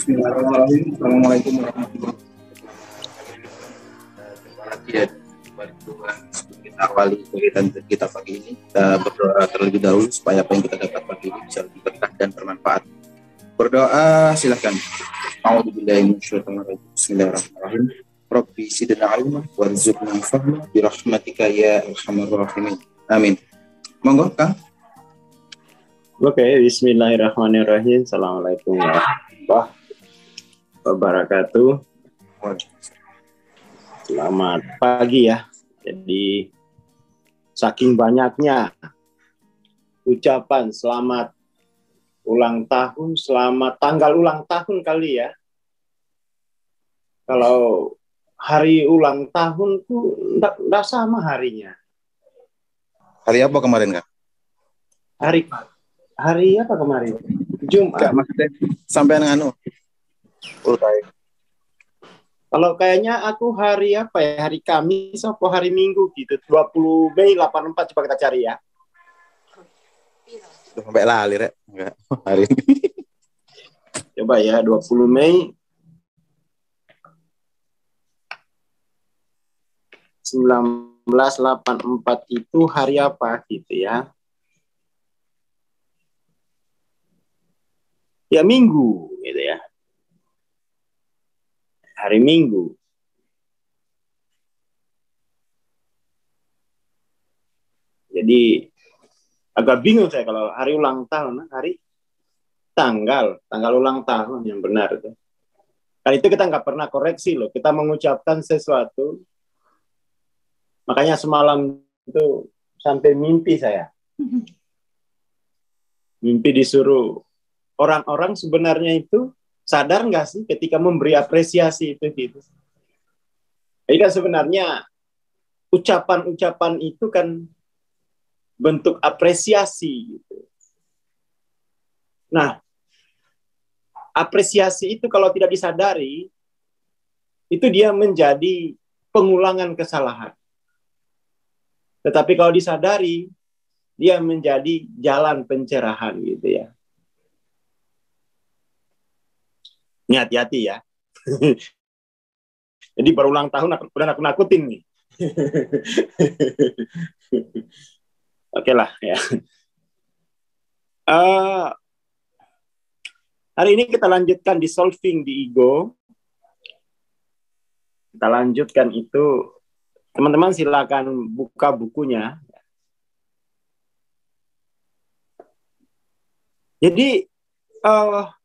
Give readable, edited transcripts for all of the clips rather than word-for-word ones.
Bismillahirrahmanirrahim. Assalamualaikum warahmatullahi wabarakatuh. Jumpa lagi ya balik Tuhan. Sebelum kita awali kegiatan kita pagi ini, kita berdoa terlebih dahulu supaya apa yang kita dapat pagi ini bisa lebih berkah dan bermanfaat. Berdoa silakan. A'udzubillahi minasyaitonir rajim. Bismillahirrahmanirrahim. Rabbi zidna ilma warzuqna fahma birahmatika ya arhamar rahimin. Amin. Monggo Kang. Oke, bismillahirrahmanirrahim. Assalamualaikum warahmatullahi wabarakatuh. Selamat pagi ya. Jadi saking banyaknya ucapan selamat ulang tahun, selamat tanggal ulang tahun kali ya. Kalau hari ulang tahun tuh enggak sama harinya. Hari apa kemarin, Kak? Hari apa kemarin? Jumat. Enggak, maksudnya sampai dengan Kalau kayaknya aku hari apa ya? Hari Kamis atau hari Minggu gitu. 20 Mei 84 coba kita cari ya. Udah sampai lali, Rek. Enggak, hari ini. Coba ya, 20 Mei 1984 itu hari apa gitu ya. Ya Minggu gitu ya. Hari Minggu. Jadi agak bingung saya kalau hari ulang tahun, hari tanggal ulang tahun yang benar itu. Kali itu kita nggak pernah koreksi loh. Kita mengucapkan sesuatu. Makanya semalam itu sampai mimpi saya. Mimpi disuruh orang-orang sebenarnya itu sadar nggak sih ketika memberi apresiasi itu gitu. Jadi kan sebenarnya ucapan-ucapan itu kan bentuk apresiasi gitu. Nah, apresiasi itu kalau tidak disadari, itu dia menjadi pengulangan kesalahan. Tetapi kalau disadari, dia menjadi jalan pencerahan gitu ya. Ini hati-hati ya. Jadi berulang tahun udah nakut-nakutin nih. Oke lah ya. Hari ini kita lanjutkan di solving di ego. Kita lanjutkan itu. Teman-teman silakan buka bukunya. Jadi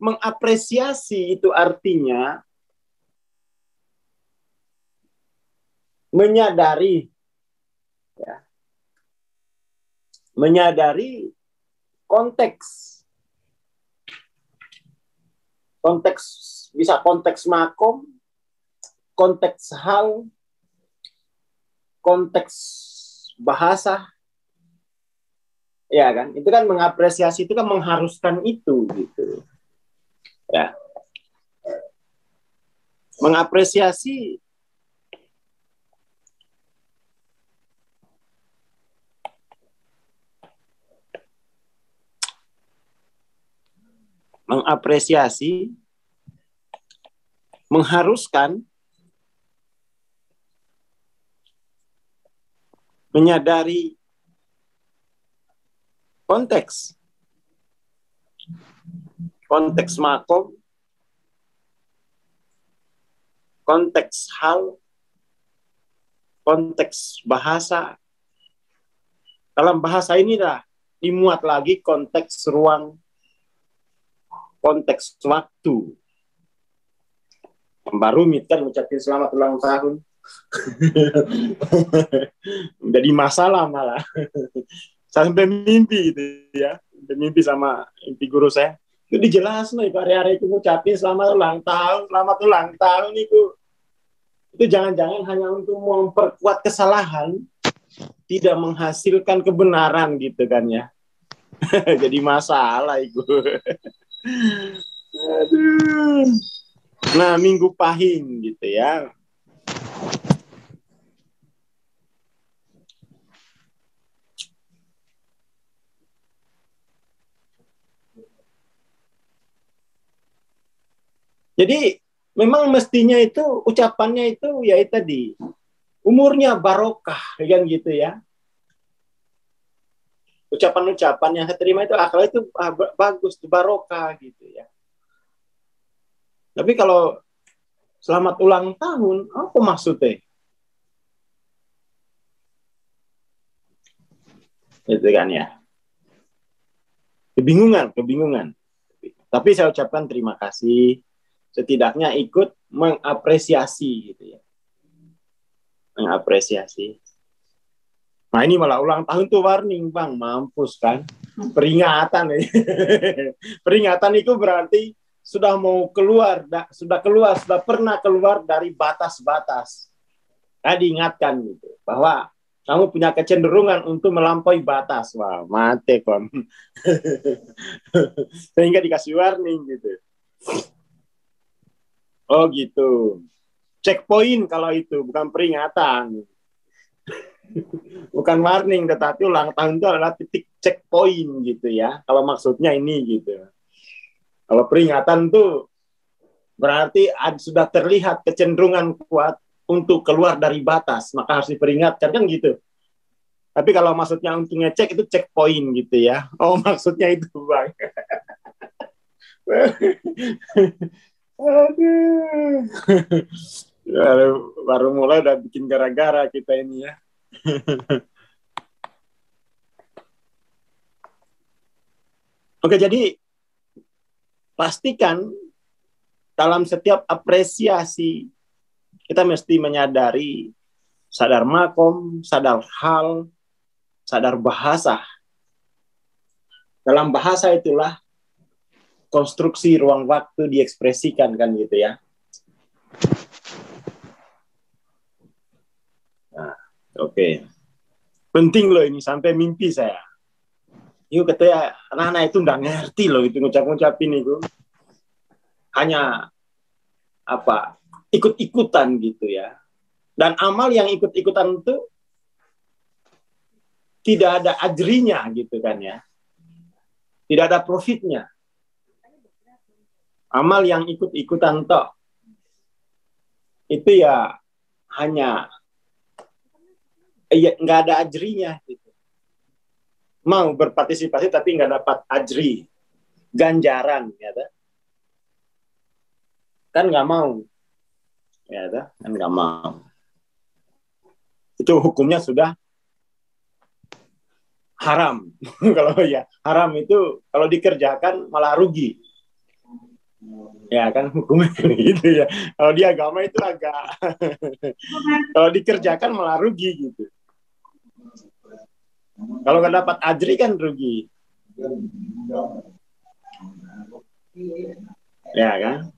mengapresiasi itu artinya menyadari, ya, menyadari konteks bisa konteks makom, konteks hal, konteks bahasa, ya kan? Itu kan mengapresiasi itu kan mengharuskan itu gitu, ya. Mengapresiasi mengharuskan, menyadari konteks makom, konteks hal, konteks bahasa. Dalam bahasa ini dah dimuat lagi konteks ruang, konteks waktu. Baru kan ucapin selamat ulang tahun. Jadi masalah malah. Sampai mimpi gitu ya. Sampai mimpi sama mimpi guru saya. Itu dijelasin nih, hari-hari itu ngucapin selamat ulang tahun itu jangan-jangan hanya untuk memperkuat kesalahan, tidak menghasilkan kebenaran gitu kan ya. Jadi masalah itu. Aduh. Nah, Minggu Pahing gitu ya. Jadi memang mestinya itu ucapannya itu ya itu tadi umurnya barokah kan gitu ya. Ucapan-ucapan yang saya terima itu akhlak itu bagus, barokah gitu ya. Tapi kalau selamat ulang tahun, apa maksudnya? Itu kan ya. Kebingungan. Tapi saya ucapkan terima kasih. Setidaknya ikut mengapresiasi gitu ya. Mengapresiasi. Nah ini malah ulang tahun tuh warning bang, mampus kan. Peringatan. Peringatan itu berarti sudah mau keluar, sudah pernah keluar dari batas-batas. Nah, diingatkan gitu bahwa kamu punya kecenderungan untuk melampaui batas. Wah, mate kon. Sehingga dikasih warning gitu. Oh gitu. Checkpoint kalau itu, bukan peringatan. Bukan warning, tetapi ulang tahun itu adalah titik checkpoint gitu ya. Kalau maksudnya ini gitu. Kalau peringatan tuh berarti sudah terlihat kecenderungan kuat untuk keluar dari batas, maka harus diperingatkan kan gitu. Tapi kalau maksudnya untuk ngecek itu checkpoint gitu ya. Oh maksudnya itu bang. Aduh. Baru mulai udah bikin gara-gara kita ini ya. Oke, jadi pastikan dalam setiap apresiasi kita mesti menyadari sadar makom, sadar hal, sadar bahasa. Dalam bahasa itulah konstruksi ruang waktu diekspresikan kan gitu ya. Nah, oke. Penting loh ini sampai mimpi saya. Yuk katanya anak-anak itu nggak ngerti loh itu ngucapin itu. Hanya apa ikut-ikutan gitu ya. Dan amal yang ikut-ikutan itu tidak ada ajrinya gitu kan ya. Tidak ada profitnya. Amal yang ikut-ikutan toh itu ya hanya nggak ada ajrinya gitu. Mau berpartisipasi tapi nggak dapat ajri, ganjaran ya kan nggak mau ya kan nggak mau. Itu hukumnya sudah haram. Kalau ya haram itu kalau dikerjakan malah rugi. Ya kan hukumnya gitu ya. Kalau di agama itu agak kalau dikerjakan malah rugi gitu. Kalau nggak dapat ajri kan rugi. Ya kan?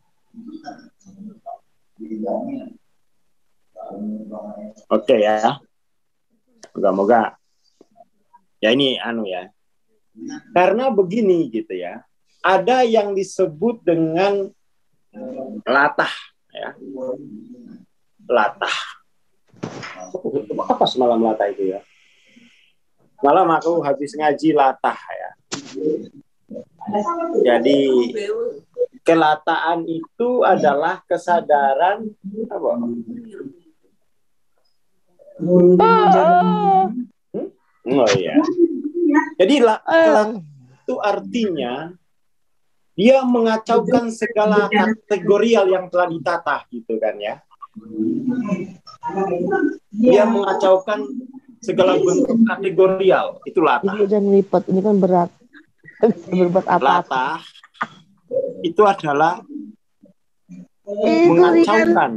Oke ya. Moga-moga. Ya ini ya. Karena begini gitu ya. Ada yang disebut dengan latah ya. Latah. Apa semalam latah itu ya? Malam aku habis ngaji latah ya. Jadi kelataan itu adalah kesadaran apa? Oh iya. Jadi itu artinya dia mengacaukan segala kategorial yang telah ditata gitu kan ya. Dia mengacaukan segala bentuk kategorial, itu latah. Ini kan berat. Berbuat apa? Latah itu adalah mengacaukan.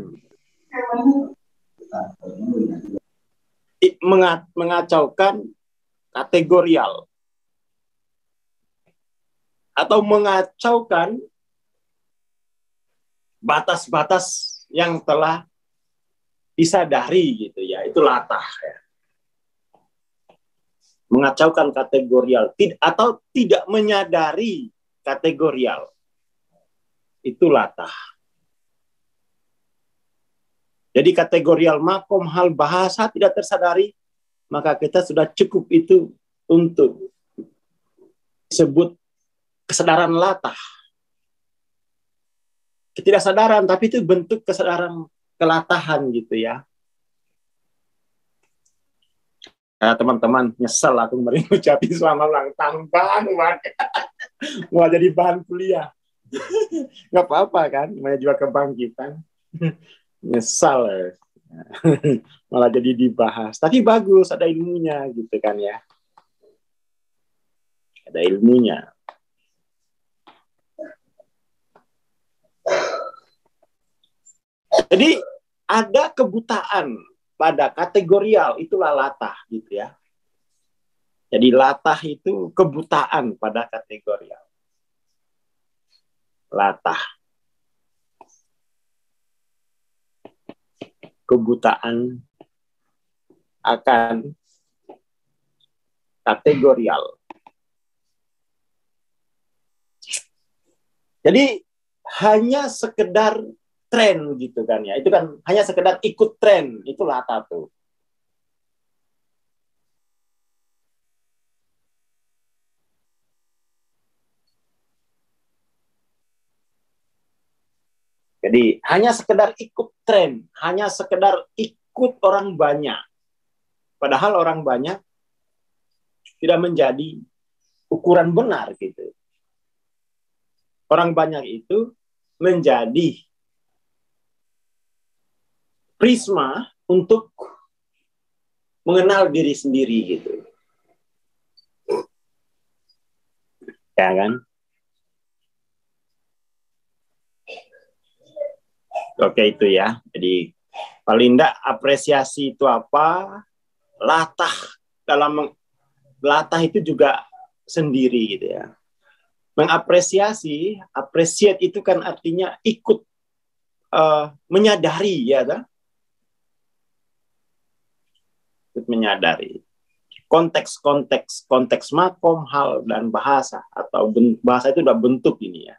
Mengacaukan kategorial atau mengacaukan batas-batas yang telah disadari gitu ya, itu latah ya. Mengacaukan kategorial atau tidak menyadari kategorial, itu latah. Jadi kategorial makom hal bahasa tidak tersadari, maka kita sudah cukup itu untuk disebut kesadaran latah. Ketidaksadaran, tapi itu bentuk kesadaran kelatahan gitu ya. Nah, teman-teman, nyesel aku kemarin ucapin selamat ulang tahun Bang. Mau jadi bahan kuliah. Nggak apa-apa kan, namanya juga kebangkitan. Nyesal ya. Malah jadi dibahas. Tapi bagus, ada ilmunya gitu kan ya. Ada ilmunya. Jadi ada kebutaan pada kategorial, itulah latah gitu ya. Jadi latah itu kebutaan pada kategorial. Latah. Kebutaan akan kategorial. Jadi hanya sekedar tren gitu kan ya. Itu kan hanya sekedar ikut tren, itu latah tuh. Jadi hanya sekedar ikut tren, hanya sekedar ikut orang banyak. Padahal orang banyak tidak menjadi ukuran benar gitu. Orang banyak itu menjadi prisma untuk mengenal diri sendiri gitu. Ya kan? Oke itu ya. Jadi paling tidak apresiasi itu apa? Latah latah itu juga sendiri gitu ya. Mengapresiasi, appreciate itu kan artinya ikut menyadari ya kan? Ikut menyadari. Konteks makom, hal dan bahasa atau bahasa itu udah bentuk ini ya.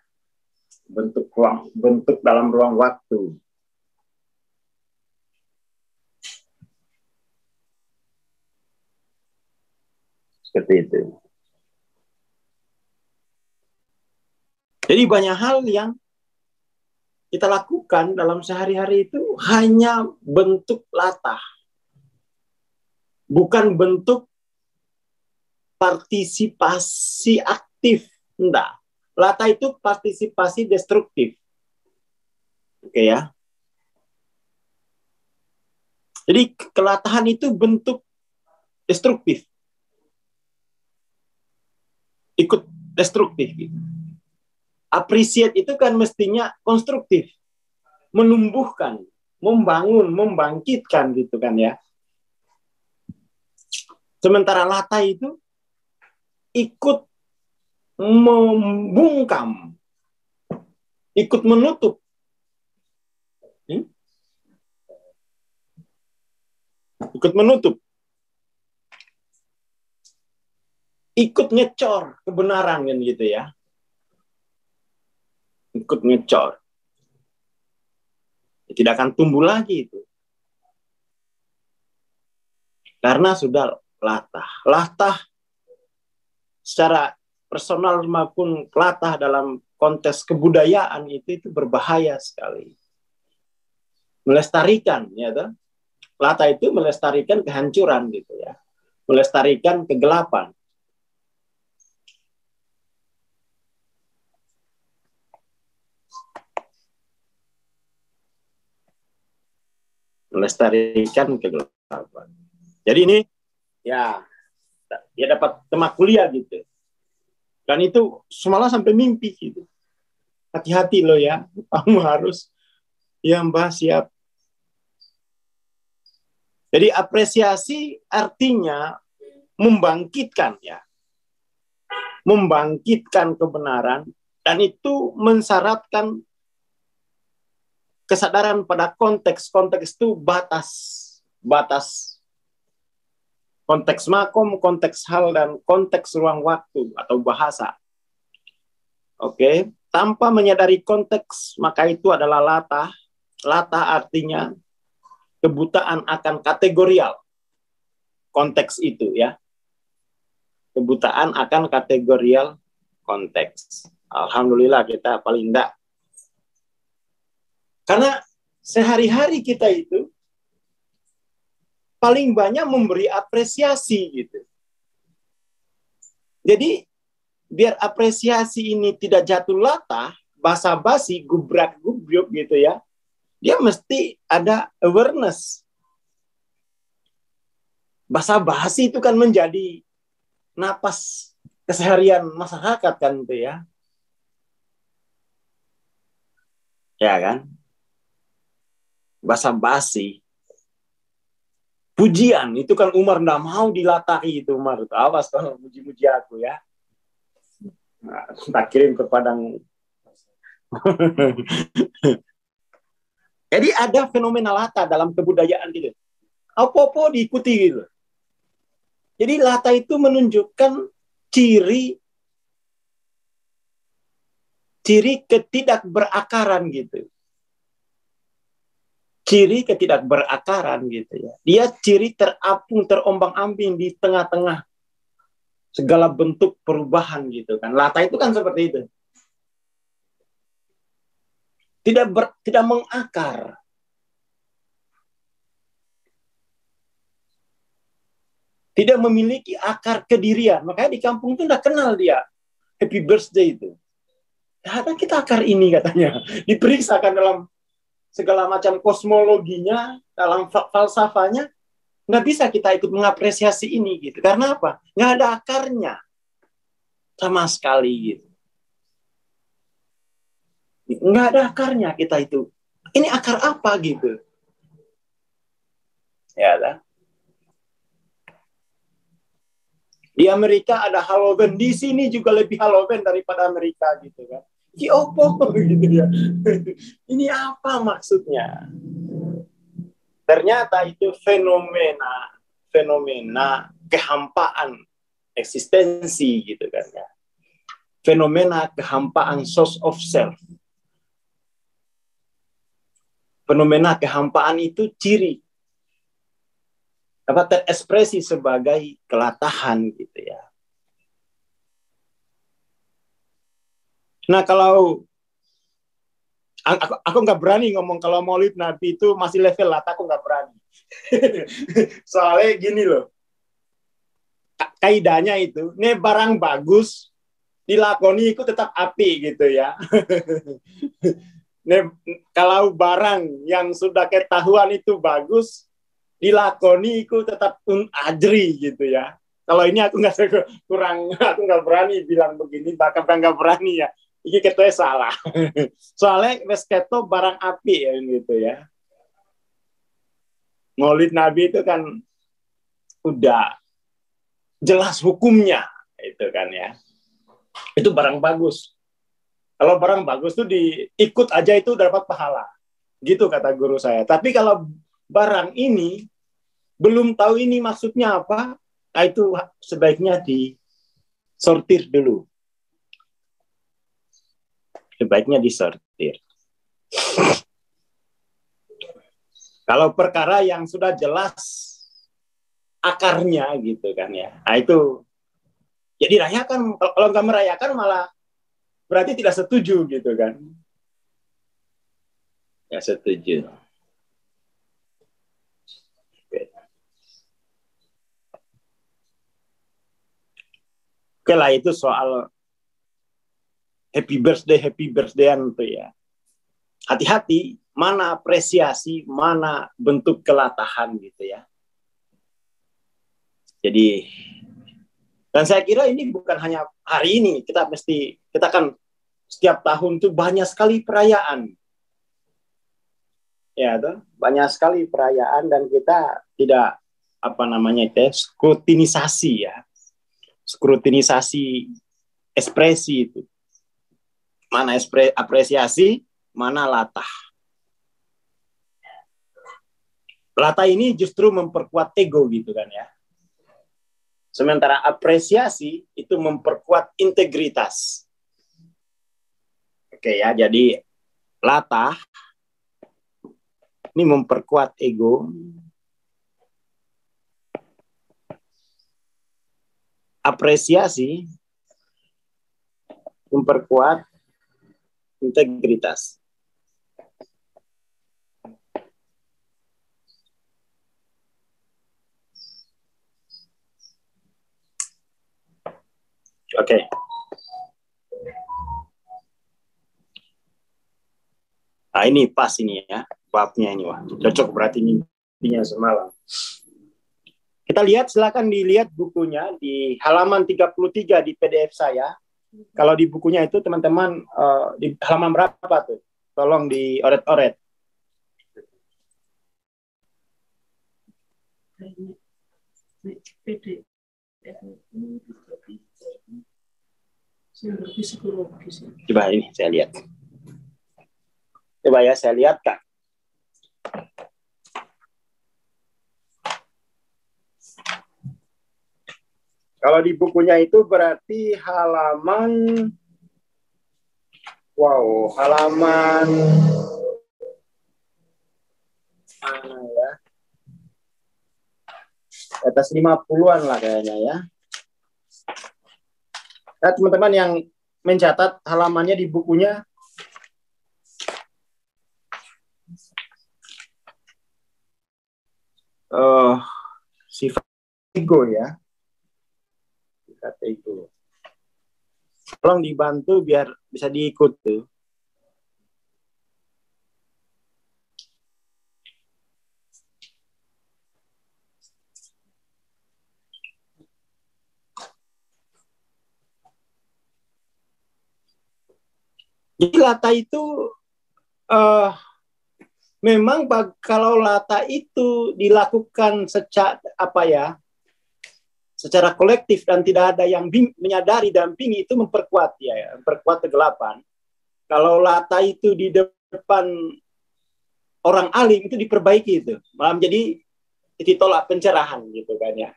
Bentuk dalam ruang waktu. Seperti itu. Jadi banyak hal yang kita lakukan dalam sehari-hari itu hanya bentuk latah. Bukan bentuk partisipasi aktif. Enggak. Latah itu partisipasi destruktif. Oke ya. Jadi kelatahan itu bentuk destruktif. Ikut destruktif gitu. Appreciate itu kan mestinya konstruktif. Menumbuhkan, membangun, membangkitkan gitu kan ya. Sementara latah itu ikut membungkam, ikut menutup. Ikut menutup. Ikut ngecor kebenaran kan gitu ya. Ikut ngecor. Tidak akan tumbuh lagi itu. Karena sudah latah. Latah secara personal maupun latah dalam konteks kebudayaan itu berbahaya sekali. Melestarikan ya toh. Latah itu melestarikan kehancuran gitu ya. Melestarikan kegelapan. Melestarikan kegelapan. Jadi ini ya dapat temak kuliah gitu. Dan itu semalam sampai mimpi gitu. Hati-hati loh ya, kamu harus Mbak siap. Jadi apresiasi artinya membangkitkan ya. Membangkitkan kebenaran dan itu mensyaratkan kesadaran pada konteks itu batas konteks makom, konteks hal dan konteks ruang waktu atau bahasa. Oke, tanpa menyadari konteks maka itu adalah latah. Latah artinya kebutaan akan kategorial konteks itu ya. Kebutaan akan kategorial konteks. Alhamdulillah kita paling enggak Karena sehari-hari kita itu paling banyak memberi apresiasi gitu. Jadi biar apresiasi ini tidak jatuh latah, basa-basi, gubrak-gubruk gitu ya, dia mesti ada awareness. Basa-basi itu kan menjadi napas keseharian masyarakat kan itu ya. Ya kan? Basa-basi. Pujian, itu kan Umar nggak mau dilatahi itu Umar. Awas kalau muji-muji aku ya. Nah, tak kirim ke padang. Jadi ada fenomena lata dalam kebudayaan gitu. Apa-apa diikuti gitu. Jadi lata itu menunjukkan ciri ketidakberakaran gitu. Ciri ketidakberakaran gitu ya. Dia ciri terapung, terombang-ambing di tengah-tengah segala bentuk perubahan gitu kan. Lata itu kan seperti itu. Tidak mengakar. Tidak memiliki akar kedirian. Makanya di kampung itu udah kenal dia. Happy birthday itu. Ada kita akar ini katanya. Diperiksakan dalam segala macam kosmologinya, dalam falsafahnya, nggak bisa kita ikut mengapresiasi ini gitu. Karena apa? Nggak ada akarnya sama sekali gitu. Nggak ada akarnya kita itu. Ini akar apa gitu? Ya lah. Di Amerika ada Halloween, di sini juga lebih Halloween daripada Amerika gitu kan. Ini opo gitu ya. Ini apa maksudnya? Ternyata itu fenomena kehampaan eksistensi gitu kan ya. Fenomena kehampaan source of self. Fenomena kehampaan itu ciri dapat terekspresi sebagai kelatahan gitu ya. Nah kalau aku nggak berani ngomong kalau Maulid Nabi itu masih level lata, aku nggak berani. Soalnya gini loh, kaidahnya itu, ini barang bagus dilakoni itu tetap api gitu ya. Nih, kalau barang yang sudah ketahuan itu bagus dilakoni itu tetap ajri gitu ya. Kalau ini aku nggak berani bilang begini, bahkan nggak berani ya. Ini ketanya salah. Soalnya wes keto barang api ya gitu ya. Maulid Nabi itu kan udah jelas hukumnya itu kan ya. Itu barang bagus. Kalau barang bagus tuh diikut aja itu dapat pahala. Gitu kata guru saya. Tapi kalau barang ini belum tahu ini maksudnya apa, nah itu sebaiknya disortir dulu. Sebaiknya disortir. Kalau perkara yang sudah jelas akarnya gitu kan ya, nah itu ya dirayakan. Kalau nggak merayakan malah berarti tidak setuju gitu kan. Ya setuju. Oke lah, itu soal happy birthday-an tuh ya. Hati-hati, mana apresiasi, mana bentuk kelatahan gitu ya. Jadi, dan saya kira ini bukan hanya hari ini, kita kan setiap tahun tuh banyak sekali perayaan. Ya, tuh, banyak sekali perayaan dan kita tidak skrutinisasi ya. Skrutinisasi ekspresi itu. Mana apresiasi, mana latah. Latah ini justru memperkuat ego gitu kan ya. Sementara apresiasi itu memperkuat integritas. Oke ya, jadi latah ini memperkuat ego. Apresiasi memperkuat integritas. Oke. Nah, ini pas ini ya, babnya ini. Wah, cocok berarti mimpinya semalam. Kita lihat, silakan dilihat bukunya di halaman 33 di PDF saya. Kalau di bukunya itu teman-teman di halaman berapa tuh? Tolong dioret-oret. Coba ini saya lihat. Coba ya, saya lihat Kak. Kalau di bukunya itu berarti halaman, halaman mana ya? Atas 50-an lah kayaknya ya. Nah, teman-teman yang mencatat halamannya di bukunya, sifat ego ya. Sifat ego. Tolong dibantu biar bisa diikut tuh. Jadi lata itu memang kalau lata itu dilakukan secara kolektif dan tidak ada yang menyadari dampingi, itu memperkuat ya, memperkuat kegelapan. Kalau lata itu di depan orang alim itu diperbaiki itu, malah menjadi titik tolak pencerahan gitu kan ya.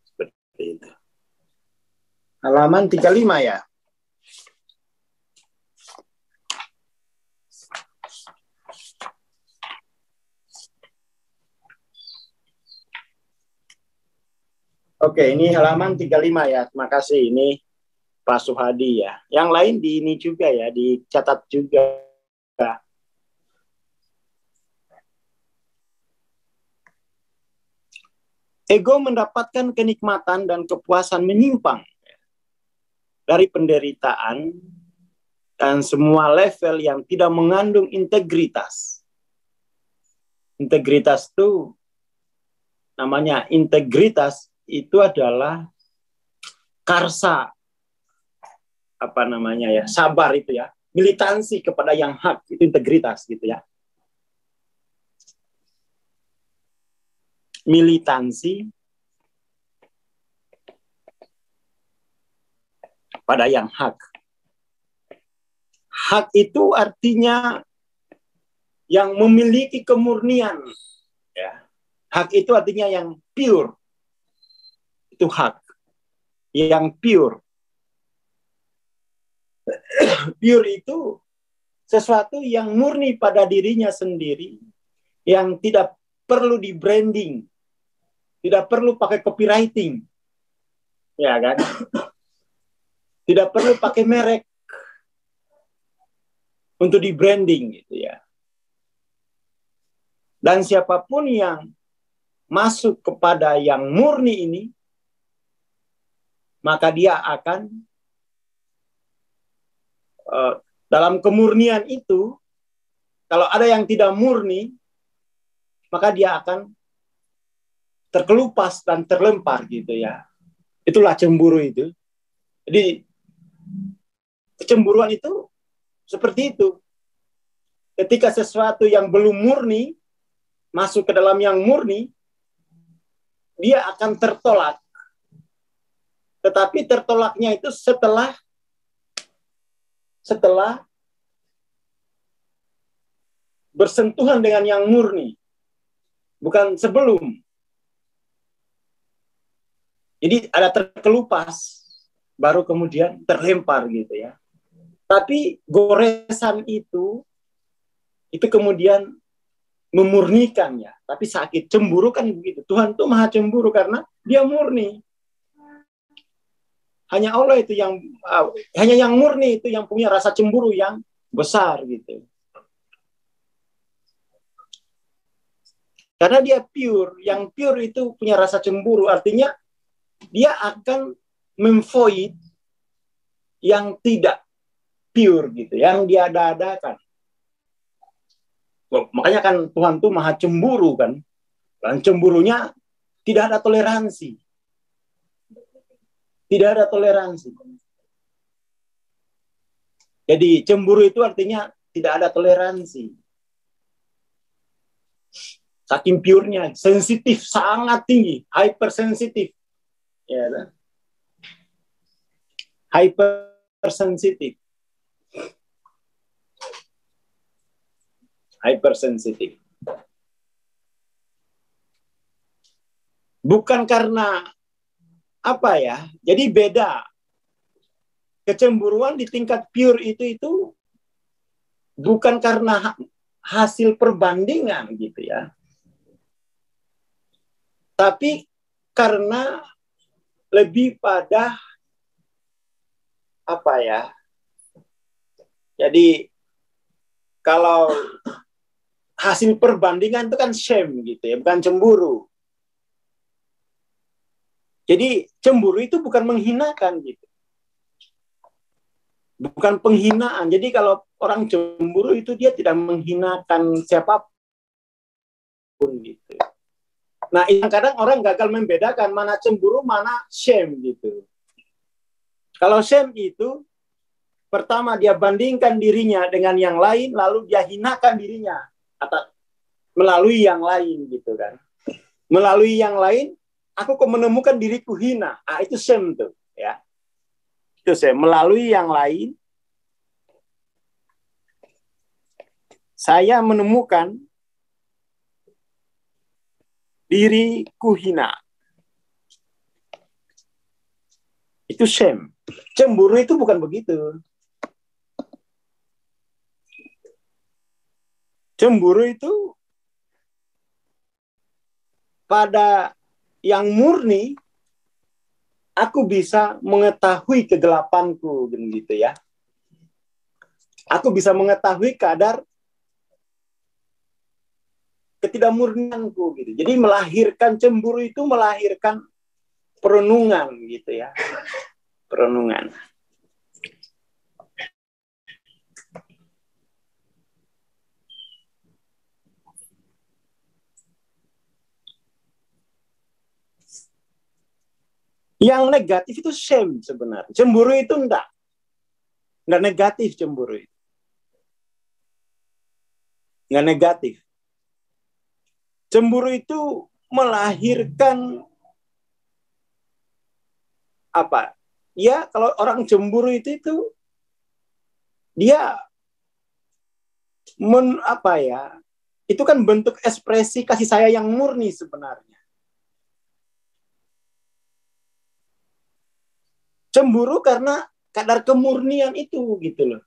Seperti itu. Halaman 35 ya. Oke, ini halaman 35 ya. Terima kasih. Ini Pak Suhadi ya. Yang lain di ini juga ya, dicatat juga. Ego mendapatkan kenikmatan dan kepuasan menyimpang dari penderitaan dan semua level yang tidak mengandung integritas. Integritas itu namanya, integritas itu adalah karsa, sabar itu ya, militansi kepada yang hak, itu integritas gitu ya. Militansi pada yang hak. Hak itu artinya yang memiliki kemurnian ya. Hak itu artinya yang pure. Itu hak yang pure. Pure itu sesuatu yang murni pada dirinya sendiri, yang tidak perlu di branding, tidak perlu pakai copywriting, ya kan? Tidak perlu pakai merek untuk di branding gitu ya. Dan siapapun yang masuk kepada yang murni ini, maka dia akan dalam kemurnian itu, kalau ada yang tidak murni, maka dia akan terkelupas dan terlempar gitu ya. Itulah cemburu itu. Jadi kecemburuan itu seperti itu. Ketika sesuatu yang belum murni masuk ke dalam yang murni, dia akan tertolak. Tetapi tertolaknya itu setelah bersentuhan dengan yang murni, bukan sebelum. Jadi ada terkelupas, baru kemudian terlempar gitu ya. Tapi goresan itu kemudian memurnikan ya. Tapi sakit, cemburu kan begitu. Tuhan tuh maha cemburu karena dia murni. Hanya Allah itu yang hanya yang murni itu yang punya rasa cemburu yang besar gitu. Karena dia pure, yang pure itu punya rasa cemburu, artinya dia akan memvoid yang tidak pure gitu, yang diada-adakan. Makanya kan Tuhan tuh maha cemburu kan. Dan cemburunya tidak ada toleransi. Tidak ada toleransi. Jadi cemburu itu artinya tidak ada toleransi. Saking purenya, sensitif, sangat tinggi, hypersensitif. Ya, hypersensitif. Hypersensitif. Bukan karena apa ya? Jadi beda. Kecemburuan di tingkat pure itu bukan karena hasil perbandingan gitu ya. Tapi karena lebih pada apa ya? Jadi kalau hasil perbandingan itu kan shame gitu ya, bukan cemburu. Jadi cemburu itu bukan menghinakan gitu. Bukan penghinaan. Jadi kalau orang cemburu itu dia tidak menghinakan siapapun gitu. Nah, yang kadang orang gagal membedakan mana cemburu, mana shame gitu. Kalau shame itu pertama dia bandingkan dirinya dengan yang lain, lalu dia hinakan dirinya atau melalui yang lain gitu kan. Melalui yang lain, aku kok menemukan diriku hina. Ah, itu shame tuh ya. Itu shame. Melalui yang lain, saya menemukan diriku hina. Itu shame. Cemburu itu bukan begitu. Cemburu itu pada yang murni, aku bisa mengetahui kegelapanku, gitu ya. Aku bisa mengetahui kadar ketidakmurnianku, gitu. Jadi melahirkan cemburu itu melahirkan perenungan, gitu ya. Perenungan. Yang negatif itu shame sebenarnya. Cemburu itu enggak negatif cemburu itu. Enggak negatif. Cemburu itu melahirkan apa? Ya, kalau orang cemburu itu dia apa ya? Itu kan bentuk ekspresi kasih sayang yang murni sebenarnya. Cemburu karena kadar kemurnian itu gitu loh.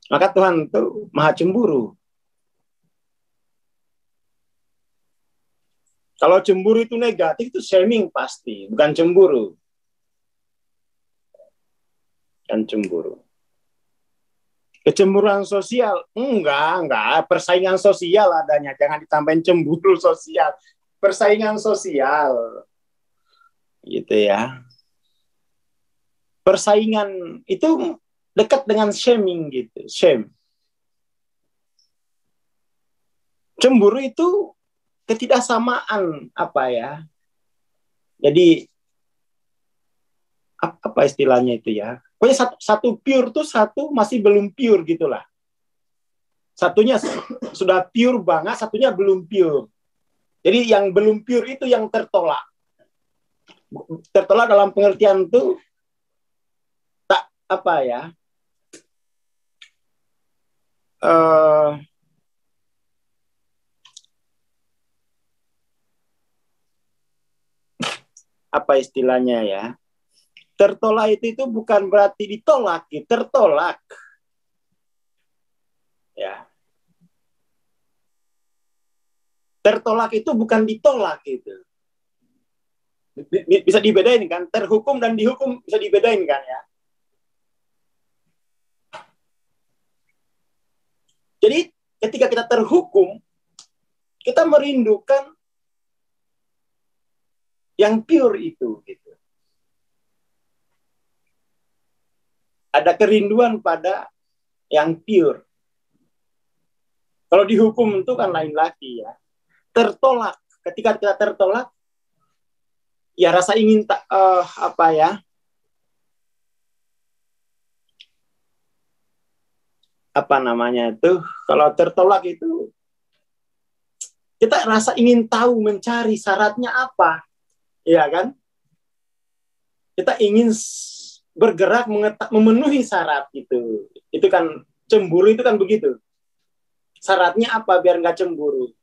Maka Tuhan itu maha cemburu. Kalau cemburu itu negatif, itu shaming pasti, bukan cemburu. Bukan cemburu. Kecemburuan sosial, enggak. Persaingan sosial adanya, jangan ditambahin cemburu sosial. Persaingan sosial, gitu ya. Persaingan itu dekat dengan shaming gitu, shame. Cemburu itu ketidaksamaan apa ya? Jadi apa istilahnya itu ya? Pokoknya satu pure tuh satu masih belum pure gitulah. Satunya sudah pure banget, satunya belum pure. Jadi yang belum pure itu yang tertolak. Tertolak dalam pengertian tuh tak apa ya? Apa istilahnya ya? Tertolak itu bukan berarti ditolak, tertolak. Ya. Tertolak itu bukan ditolak gitu. Bisa dibedain kan? Terhukum dan dihukum bisa dibedain kan ya? Jadi ketika kita terhukum, kita merindukan yang pure itu gitu. Ada kerinduan pada yang pure. Kalau dihukum itu kan lain lagi ya. Tertolak. Ketika kita tertolak, ya rasa ingin kalau tertolak itu kita rasa ingin tahu, mencari syaratnya apa, ya kan? Kita ingin bergerak memenuhi syarat itu. Itu kan cemburu itu kan begitu. Syaratnya apa biar nggak cemburu?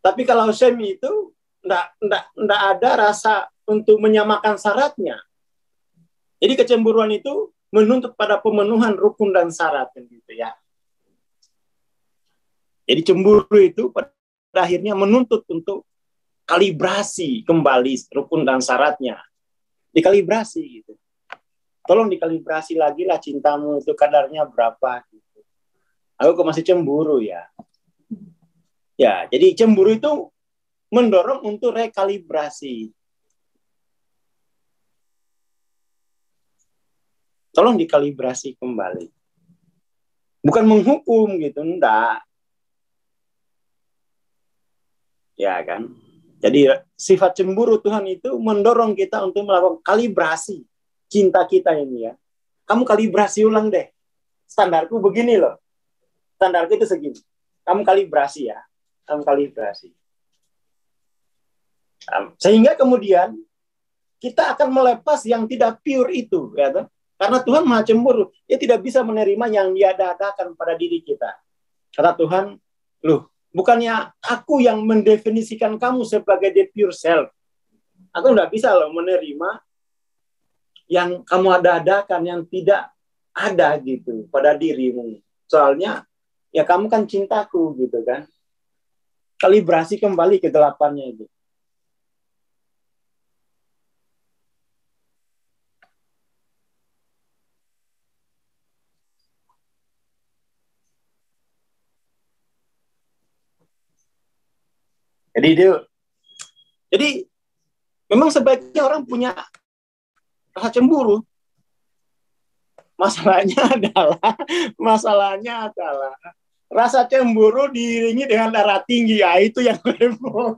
Tapi kalau shame itu nggak ada rasa untuk menyamakan syaratnya. Jadi kecemburuan itu menuntut pada pemenuhan rukun dan syarat gitu ya. Jadi cemburu itu pada akhirnya menuntut untuk kalibrasi kembali rukun dan syaratnya. Dikalibrasi gitu. Tolong dikalibrasi lagi lah cintamu itu kadarnya berapa gitu. Aku kok masih cemburu ya. Ya, jadi cemburu itu mendorong untuk rekalibrasi. Tolong dikalibrasi kembali. Bukan menghukum gitu, enggak. Ya kan? Jadi sifat cemburu Tuhan itu mendorong kita untuk melakukan kalibrasi cinta kita ini ya. Kamu kalibrasi ulang deh. Standarku begini loh. Standarku itu segini. Kamu kalibrasi ya. Kamu kalibrasi. Sehingga kemudian kita akan melepas yang tidak pure itu. Ya, karena Tuhan Maha Cemburu. Dia tidak bisa menerima yang Dia adakan pada diri kita. Kata Tuhan, loh, bukannya aku yang mendefinisikan kamu sebagai the pure self. Aku nggak bisa loh menerima yang kamu adakan yang tidak ada gitu pada dirimu. Soalnya ya kamu kan cintaku gitu kan. Kalibrasi kembali kegelapannya itu. Jadi memang sebaiknya orang punya rasa cemburu. Masalahnya adalah rasa cemburu diiringi dengan darah tinggi. Ya, itu yang repot.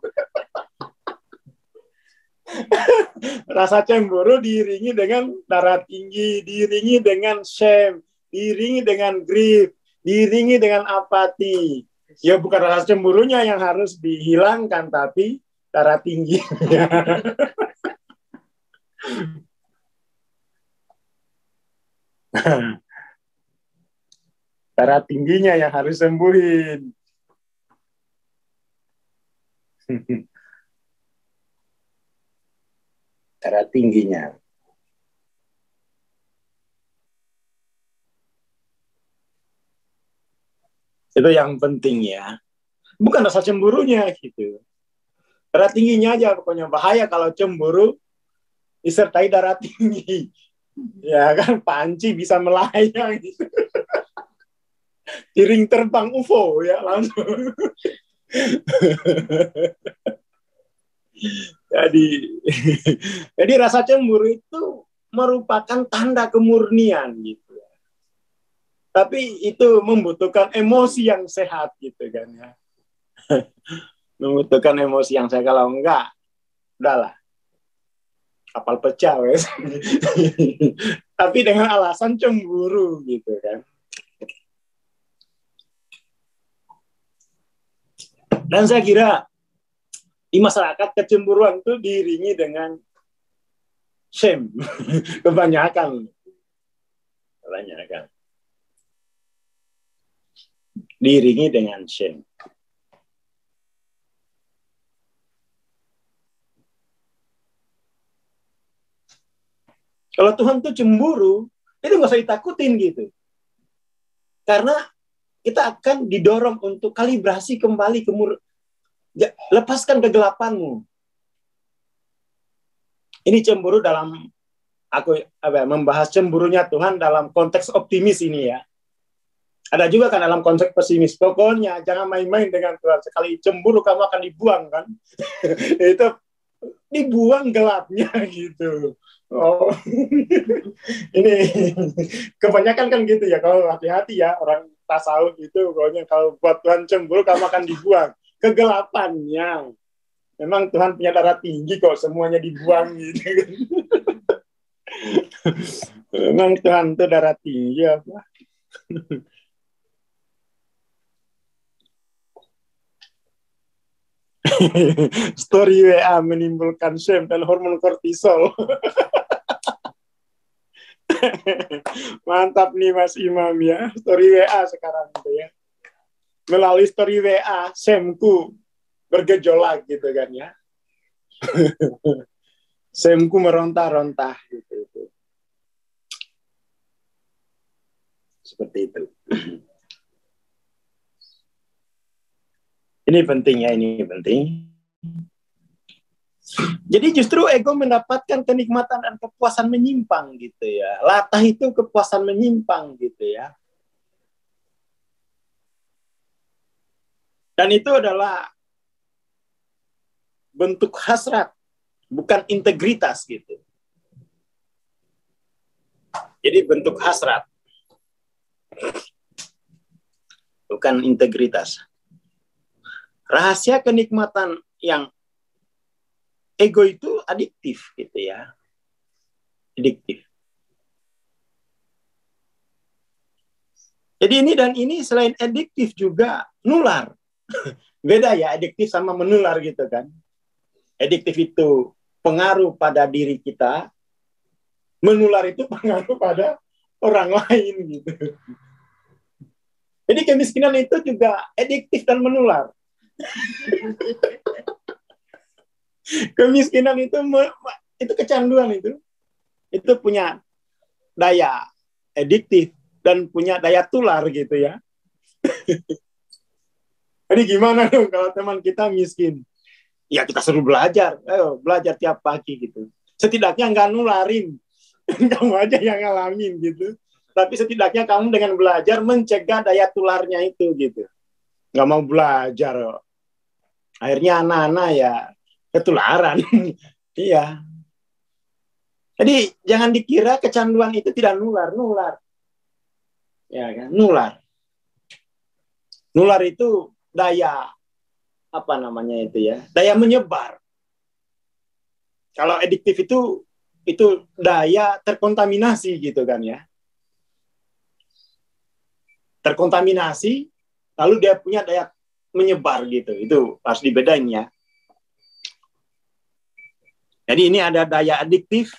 Rasa cemburu diiringi dengan darah tinggi, diiringi dengan shame, diiringi dengan grief, diiringi dengan apati. Ya bukan rasa cemburunya yang harus dihilangkan, tapi darah tinggi. Darah tingginya yang harus sembuhin. Darah tingginya. Itu yang penting ya. Bukan rasa cemburunya gitu. Darah tingginya aja pokoknya. Bahaya kalau cemburu disertai darah tinggi. Ya kan, panci bisa melayang gitu. Piring terbang UFO ya langsung. Jadi rasa cemburu itu merupakan tanda kemurnian gitu. Tapi itu membutuhkan emosi yang sehat gitu kan ya. Membutuhkan emosi yang sehat. Kalau enggak, udahlah. Kapal pecah wes. Tapi dengan alasan cemburu gitu kan. Dan saya kira di masyarakat kecemburuan itu diiringi dengan shame. Kebanyakan. Diiringi dengan shame. Kalau Tuhan tuh cemburu, itu nggak usah ditakutin gitu. Karena kita akan didorong untuk kalibrasi kembali lepaskan kegelapanmu. Ini cemburu dalam membahas cemburunya Tuhan dalam konteks optimis ini ya. Ada juga kan dalam konteks pesimis. Pokoknya jangan main-main dengan Tuhan. Sekali cemburu kamu akan dibuang kan. Itu dibuang gelapnya gitu. Oh, ini kebanyakan kan gitu ya. Kalau hati-hati ya orang tasawuf itu, pokoknya kalau buat Tuhan cemburu, kamu akan dibuang kegelapannya. Memang Tuhan punya darah tinggi kok, semuanya dibuang gitu. Memang Tuhan itu darah tinggi apa? Story WA menimbulkan shame dan hormon kortisol. Mantap nih Mas Imam ya. Story WA sekarang gitu ya. Melalui story WA, shameku bergejolak gitu kan ya. Shameku meronta-ronta gitu. Seperti itu. Ini penting ya, ini penting. Jadi justru ego mendapatkan kenikmatan dan kepuasan menyimpang gitu ya. Latah itu kepuasan menyimpang gitu ya. Dan itu adalah bentuk hasrat, bukan integritas gitu. Jadi bentuk hasrat, bukan integritas. Rahasia kenikmatan yang ego itu adiktif gitu ya. Adiktif. Jadi ini dan ini selain adiktif juga nular. Beda ya adiktif sama menular gitu kan. Adiktif itu pengaruh pada diri kita, menular itu pengaruh pada orang lain gitu. Jadi kemiskinan itu juga adiktif dan menular. Kemiskinan itu kecanduan itu punya daya adiktif dan punya daya tular gitu ya. Jadi gimana dong kalau teman kita miskin? Ya kita suruh belajar, ayo belajar tiap pagi gitu. Setidaknya nggak nularin, kamu aja yang ngalamin gitu. Tapi setidaknya kamu dengan belajar mencegah daya tularnya itu gitu. Nggak mau belajar, akhirnya anak-anak ya ketularan. Iya. Jadi jangan dikira kecanduan itu tidak nular. Ya kan, nular. Nular itu daya apa namanya itu ya? Daya menyebar. Kalau adiktif itu daya terkontaminasi gitu kan ya. Terkontaminasi lalu dia punya daya menyebar gitu. Itu harus dibedain ya. Jadi ini ada daya adiktif,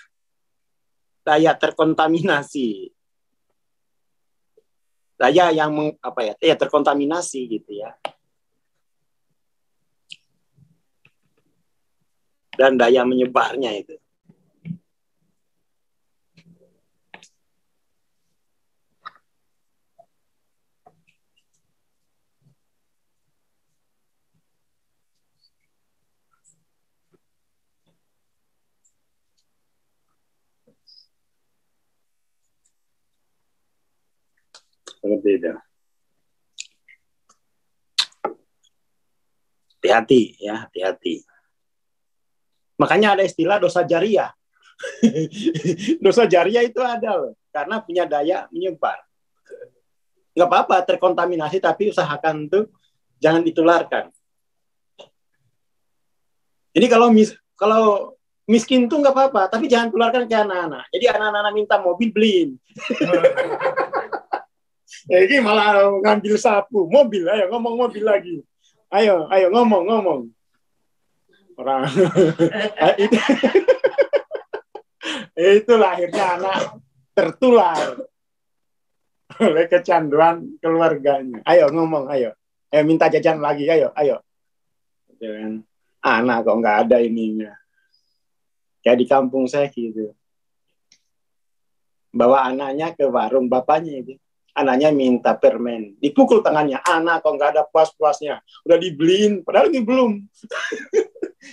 daya terkontaminasi. Daya yang daya terkontaminasi gitu ya. Dan daya menyebarnya itu. Seperti itu. Hati-hati ya, hati-hati. Makanya ada istilah dosa jariah. Dosa jariah itu ada loh, karena punya daya menyebar. Nggak apa-apa terkontaminasi, tapi usahakan tuh jangan ditularkan. Jadi kalau miskin tuh nggak apa-apa, tapi jangan tularkan ke anak-anak. Jadi anak-anak minta mobil, beliin. Ya, ini malah ngambil sapu, mobil, ayo ngomong mobil lagi. Ayo ngomong. Orang itu akhirnya anak tertular oleh kecanduan keluarganya. Ayo ngomong, ayo minta jajan lagi, ayo. Jangan anak kok nggak ada ininya. Kayak di kampung saya gitu. Bawa anaknya ke warung bapaknya itu. Anaknya minta permen, dipukul tangannya. Anak kok nggak ada puas-puasnya, udah dibeliin, padahal ini belum.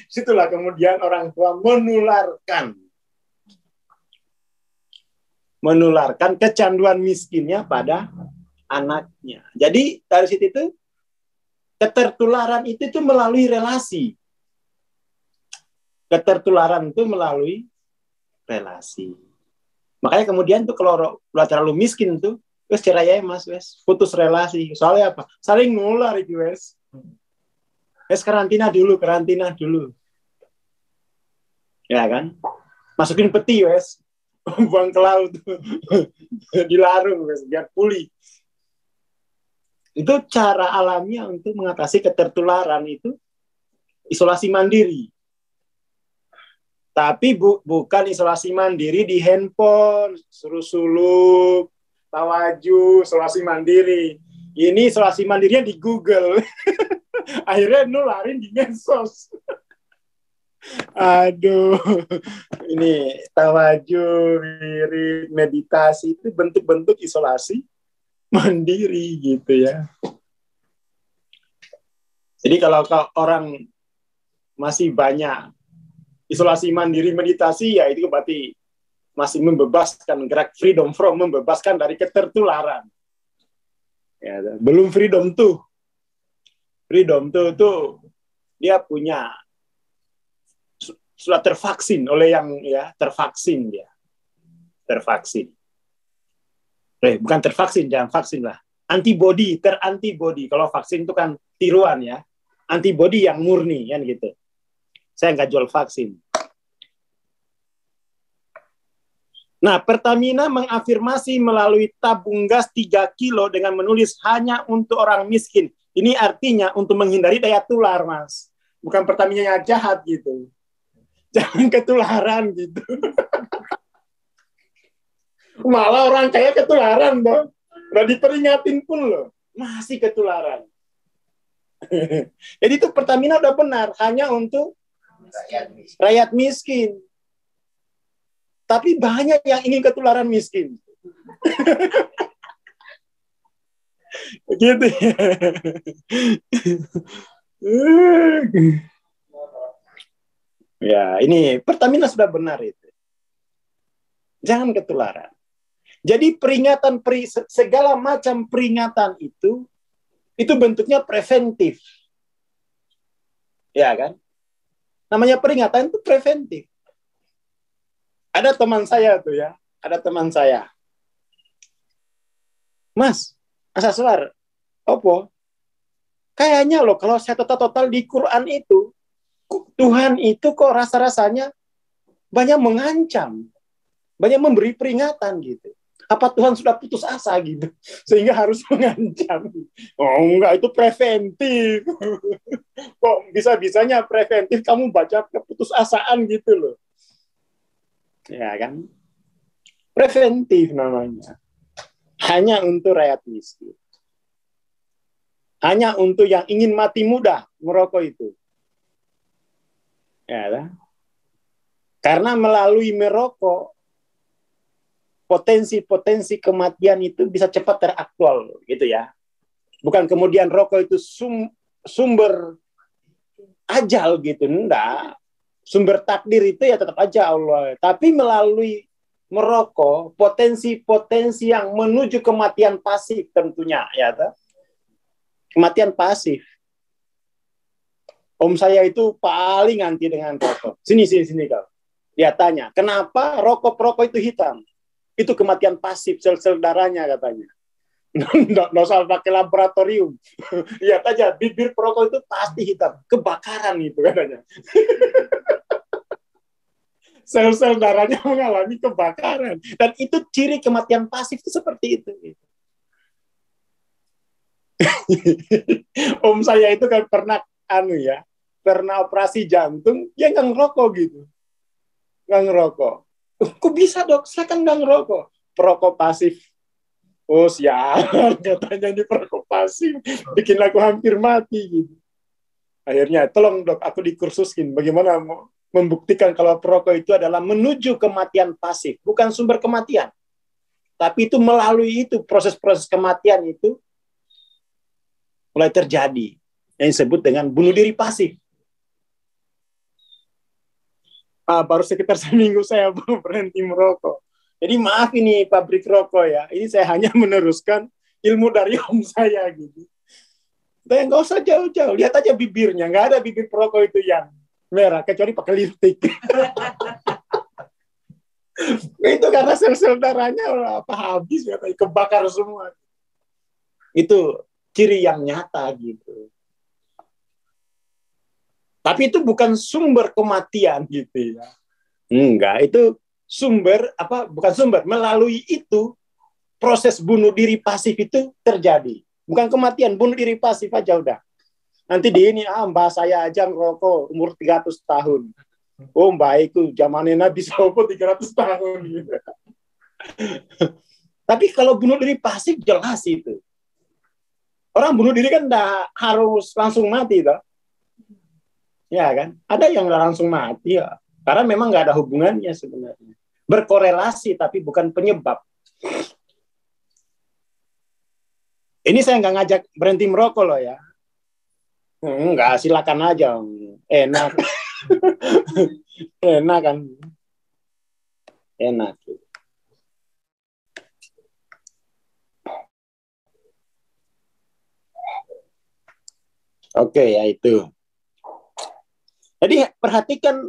Situlah kemudian orang tua menularkan kecanduan miskinnya pada anaknya. Jadi dari situ itu ketertularan itu melalui relasi. ketertularan itu melalui relasi. Makanya kemudian tuh kalau udah terlalu miskin tuh, wes cerai ya mas, wes putus relasi. Soalnya apa? Saling nular itu wes. Wes karantina dulu. Ya kan? Masukin peti wes. Buang ke laut. Dilarung wes, biar pulih. Itu cara alamiah untuk mengatasi ketertularan itu isolasi mandiri. Tapi bukan isolasi mandiri di handphone, suruh suluk, tawaju, isolasi mandiri. Ini isolasi mandirinya di Google. Akhirnya nularin di medsos. Aduh, ini tawaju, wirid, meditasi itu bentuk-bentuk isolasi mandiri gitu ya. Jadi kalau orang masih banyak isolasi mandiri meditasi, ya itu berarti masih membebaskan, gerak freedom from, membebaskan dari ketertularan. Ya, belum freedom tuh. Freedom tuh dia punya sudah tervaksin oleh yang ya tervaksin dia. Tervaksin. Bukan tervaksin, jangan vaksin lah. Antibody, terantibody. Kalau vaksin itu kan tiruan ya. Antibody yang murni kan gitu. Saya nggak jual vaksin. Nah, Pertamina mengafirmasi melalui tabung gas 3 kilo dengan menulis hanya untuk orang miskin. Ini artinya untuk menghindari daya tular, Mas. Bukan Pertamina yang jahat gitu. Jangan ketularan gitu. Malah orang kaya ketularan, dong. Udah diperingatin pun loh. Masih ketularan. Jadi itu Pertamina udah benar. Hanya untuk rakyat miskin. Tapi banyak yang ingin ketularan miskin. Gitu ya. Ya, ini Pertamina sudah benar itu. Jangan ketularan. Jadi peringatan, segala macam peringatan itu bentuknya preventif. Ya kan? Namanya peringatan itu preventif. Ada teman saya tuh ya, Mas, asaslar, opo? Kayaknya loh kalau saya total di Quran itu, Tuhan itu kok rasa-rasanya banyak mengancam, banyak memberi peringatan gitu. Apa Tuhan sudah putus asa gitu, sehingga harus mengancam? Oh enggak, itu preventif. Kok bisa-bisanya preventif kamu baca keputusasaan gitu loh. Ya kan? Preventif namanya. Hanya untuk rakyat miskin. Hanya untuk yang ingin mati muda merokok itu. Ya kan? Karena melalui merokok potensi kematian itu bisa cepat teraktual gitu ya. Bukan kemudian rokok itu sumber ajal gitu, enggak. Sumber takdir itu ya tetap aja Allah. Tapi melalui merokok, potensi yang menuju kematian pasif tentunya, ya toh? Kematian pasif. Om saya itu paling anti dengan rokok. Sini kau. Dia tanya, kenapa rokok itu hitam? Itu kematian pasif, sel-sel darahnya katanya. Nggak usah pakai laboratorium. Lihat aja, bibir perokok itu pasti hitam. Kebakaran itu katanya. Sel-sel darahnya mengalami kebakaran. Dan itu ciri kematian pasif itu seperti itu. Om saya itu kan pernah operasi jantung, dia nggak ngerokok gitu. Nggak ngerokok. Kok bisa dok? Saya kan nggak ngerokok. Perokok pasif. Oh sial, katanya ini perokok pasif. Bikin aku hampir mati gitu. Akhirnya, tolong dok, aku dikursusin. Bagaimana membuktikan kalau perokok itu adalah menuju kematian pasif. Bukan sumber kematian. Tapi itu melalui itu, proses-proses kematian itu mulai terjadi. Yang disebut dengan bunuh diri pasif. Baru sekitar seminggu saya berhenti merokok. Jadi maaf ini pabrik rokok ya. Ini saya hanya meneruskan ilmu dari om saya gitu. Dan nggak usah jauh-jauh. Lihat aja bibirnya. Nggak ada bibir perokok itu yang merah kecuali pakai lipstick. Itu karena sel-sel darahnya habis ya, kebakar semua. Itu ciri yang nyata gitu. Tapi itu bukan sumber kematian gitu ya. Enggak, itu bukan sumber, melalui itu proses bunuh diri pasif itu terjadi. Bukan kematian, bunuh diri pasif aja udah. Nanti mbak saya aja ngerokok umur 300 tahun. Oh mbak itu zamannya Nabi rokok 300 tahun gitu. Tapi kalau bunuh diri pasif jelas itu. Orang bunuh diri kan udah harus langsung mati toh. Ya kan? Ada yang langsung mati ya. Karena memang nggak ada hubungannya sebenarnya. Berkorelasi tapi bukan penyebab. Ini saya nggak ngajak berhenti merokok loh ya. Enggak, silakan aja. Enak. Enak kan. Enak. Oke, ya itu. Jadi perhatikan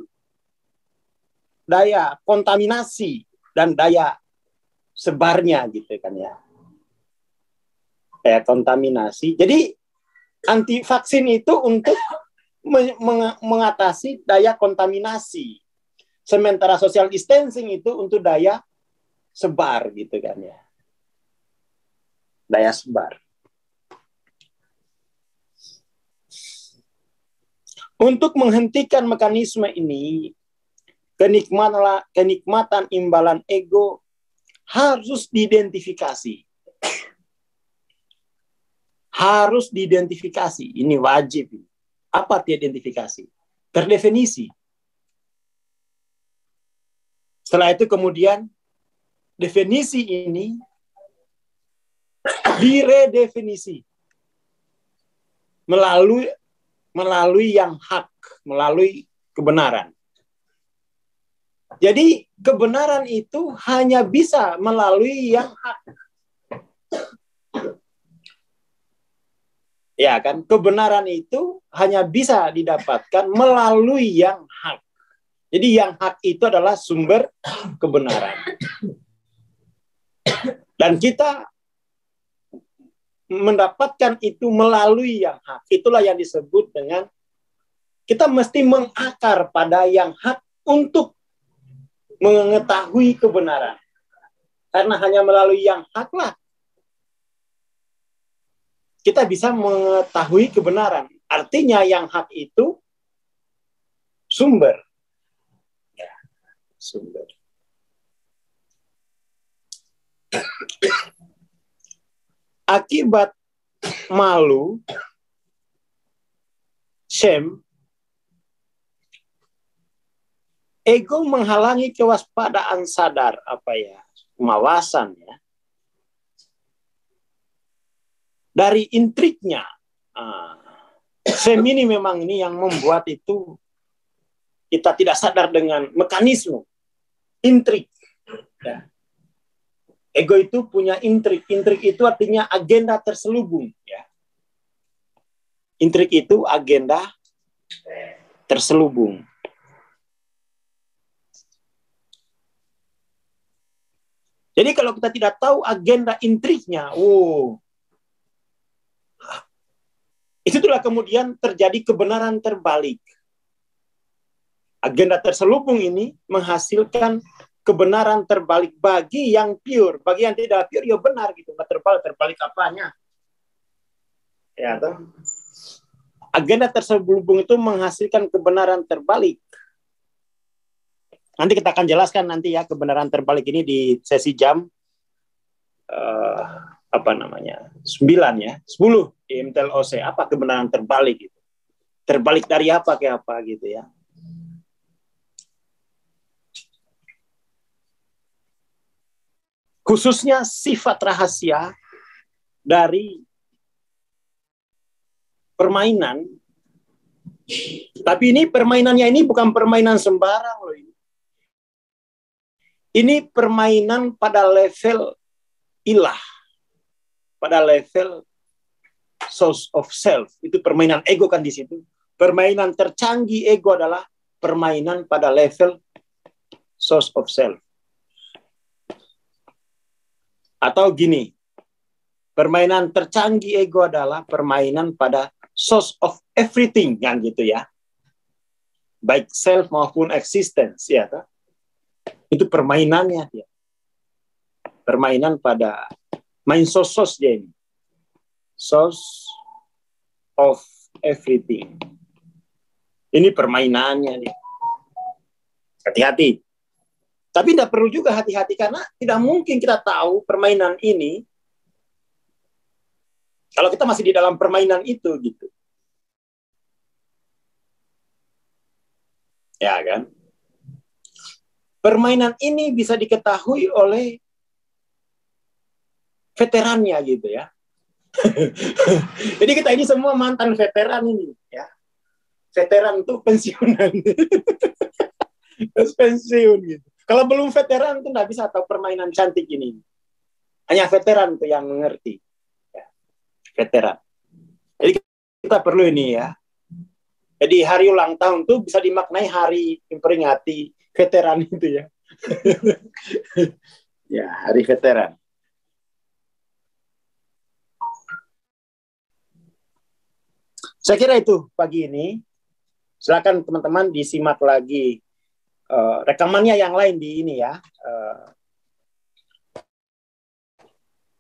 daya kontaminasi dan daya sebarnya gitu kan ya. Daya kontaminasi. Jadi anti vaksin itu untuk mengatasi daya kontaminasi. Sementara social distancing itu untuk daya sebar gitu kan ya. Daya sebar. Untuk menghentikan mekanisme ini, kenikmatan imbalan ego harus diidentifikasi. Harus diidentifikasi. Ini wajib. Apa arti identifikasi? Terdefinisi. Setelah itu kemudian definisi ini diredefinisi melalui yang hak, melalui kebenaran. Jadi kebenaran itu hanya bisa melalui yang hak. Ya kan, kebenaran itu hanya bisa didapatkan melalui yang hak. Jadi yang hak itu adalah sumber kebenaran. Dan kita mendapatkan itu melalui yang hak. Itulah yang disebut dengan kita mesti mengakar pada yang hak untuk mengetahui kebenaran. Karena hanya melalui yang hak lah kita bisa mengetahui kebenaran. Artinya yang hak itu sumber. Ya, sumber. Akibat malu, shame, ego menghalangi kewaspadaan sadar, kemawasan ya. Dari intriknya, shame ini memang ini yang membuat itu kita tidak sadar dengan mekanisme intrik. Ya. Ego itu punya intrik. Intrik itu artinya agenda terselubung. Ya. Intrik itu agenda terselubung. Jadi kalau kita tidak tahu agenda intriknya, itulah kemudian terjadi kebenaran terbalik. Agenda terselubung ini menghasilkan kebenaran terbalik bagi yang pure. Bagi yang tidak pure, ya benar gitu. Nggak terbalik apanya. Ya, toh? Agenda terselubung itu menghasilkan kebenaran terbalik. Nanti kita akan jelaskan nanti ya kebenaran terbalik ini di sesi jam 9 ya, 10 di Intel OC. Apa kebenaran terbalik gitu? Terbalik dari apa ke apa gitu ya. Khususnya sifat rahasia dari permainan. Tapi ini permainannya ini bukan permainan sembarang loh ini. Ini permainan pada level ilah. Pada level source of self. Itu permainan ego kan di situ. Permainan tercanggih ego adalah permainan pada level source of self. Atau gini, permainan tercanggih ego adalah permainan pada source of everything, kan gitu ya. Baik self maupun existence, ya. Itu permainannya dia. Permainan pada main source dia ini. Source of everything. Ini permainannya nih. Hati-hati. Tapi tidak perlu juga hati-hati karena tidak mungkin kita tahu permainan ini kalau kita masih di dalam permainan itu gitu. Ya kan? Permainan ini bisa diketahui oleh veterannya gitu ya. Jadi kita ini semua mantan veteran ini ya. Veteran tuh pensiunan. Terus pensiun gitu. Kalau belum veteran tuh nggak bisa tahu permainan cantik ini. Hanya veteran tuh yang mengerti. Ya. Veteran. Jadi kita perlu ini ya. Jadi hari ulang tahun tuh bisa dimaknai hari memperingati veteran itu ya. Ya, hari veteran. Saya kira itu pagi ini. Silakan teman-teman disimak lagi rekamannya yang lain di ini ya.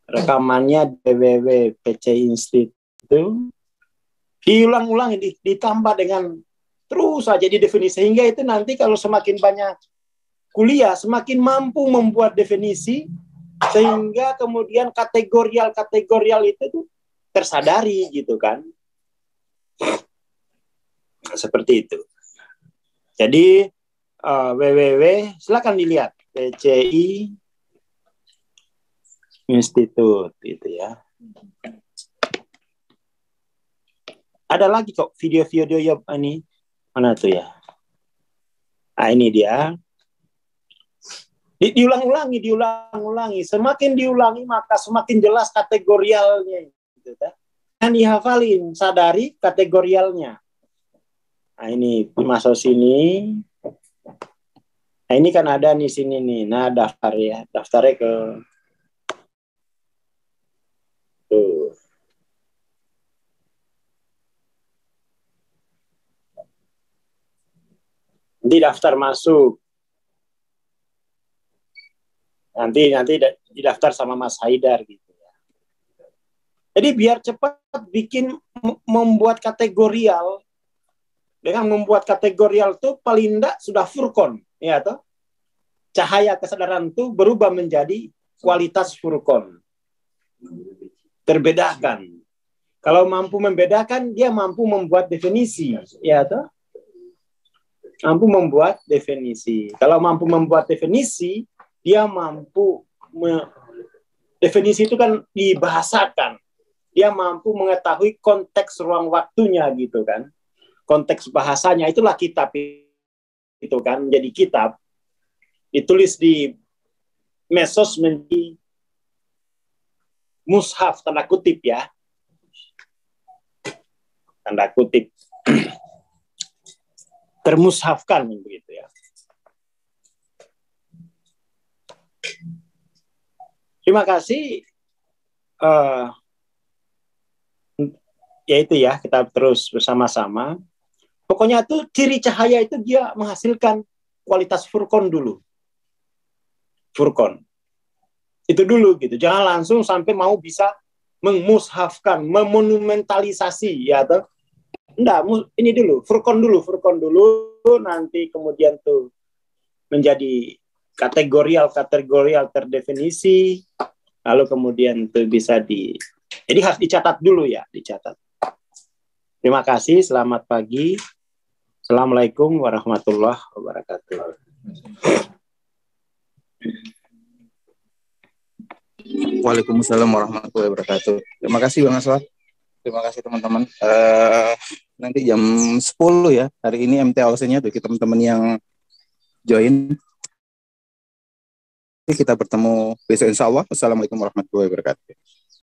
Rekamannya www.pc Institute. Diulang-ulang, ditambah dengan terus saja di definisi. Sehingga itu nanti kalau semakin banyak kuliah, semakin mampu membuat definisi, sehingga kemudian kategorial itu tuh tersadari gitu kan. Seperti itu. Jadi silakan dilihat PCI Institute gitu ya. Ada lagi kok video-video ya ini mana tuh ya? Nah ini dia. Diulang-ulangi. Semakin diulangi maka semakin jelas kategorialnya. Gitu, kan dihafalin, sadari kategorialnya. Nah ini masuk sini. Nah ini kan ada di sini nih. Nah daftar ya, daftarnya ke tuh. Nanti daftar masuk. Nanti didaftar sama Mas Haidar gitu ya. Jadi biar cepat membuat kategorial. Dengan membuat kategorial itu paling enggak sudah furqon, ya toh? Cahaya kesadaran itu berubah menjadi kualitas furqon. Terbedakan. Kalau mampu membedakan, dia mampu membuat definisi, ya toh? Mampu membuat definisi. Kalau mampu membuat definisi, dia mampu definisi itu kan dibahasakan. Dia mampu mengetahui konteks ruang waktunya gitu kan. Konteks bahasanya, itulah kitab itu kan, menjadi kitab ditulis di mesos menjadi mushaf, tanda kutip ya, tanda kutip termushafkan begitu ya. Terima kasih. Ya itu ya, kita terus bersama-sama. Pokoknya itu ciri cahaya itu dia menghasilkan kualitas furqon dulu. Furqon. Itu dulu gitu. Jangan langsung sampai mau bisa memushafkan, memonumentalisasi ya toh. Enggak, ini dulu, furqon dulu, nanti kemudian tuh menjadi kategorial terdefinisi, lalu kemudian tuh bisa jadi harus dicatat dulu ya, dicatat. Terima kasih, selamat pagi. Assalamualaikum warahmatullahi wabarakatuh. Waalaikumsalam warahmatullahi wabarakatuh. Terima kasih Bang Aswad. Terima kasih teman-teman. Nanti jam 10 ya, hari ini MTLC-nya tuh teman-teman yang join. Kita bertemu besok insya Allah. Assalamualaikum warahmatullahi wabarakatuh.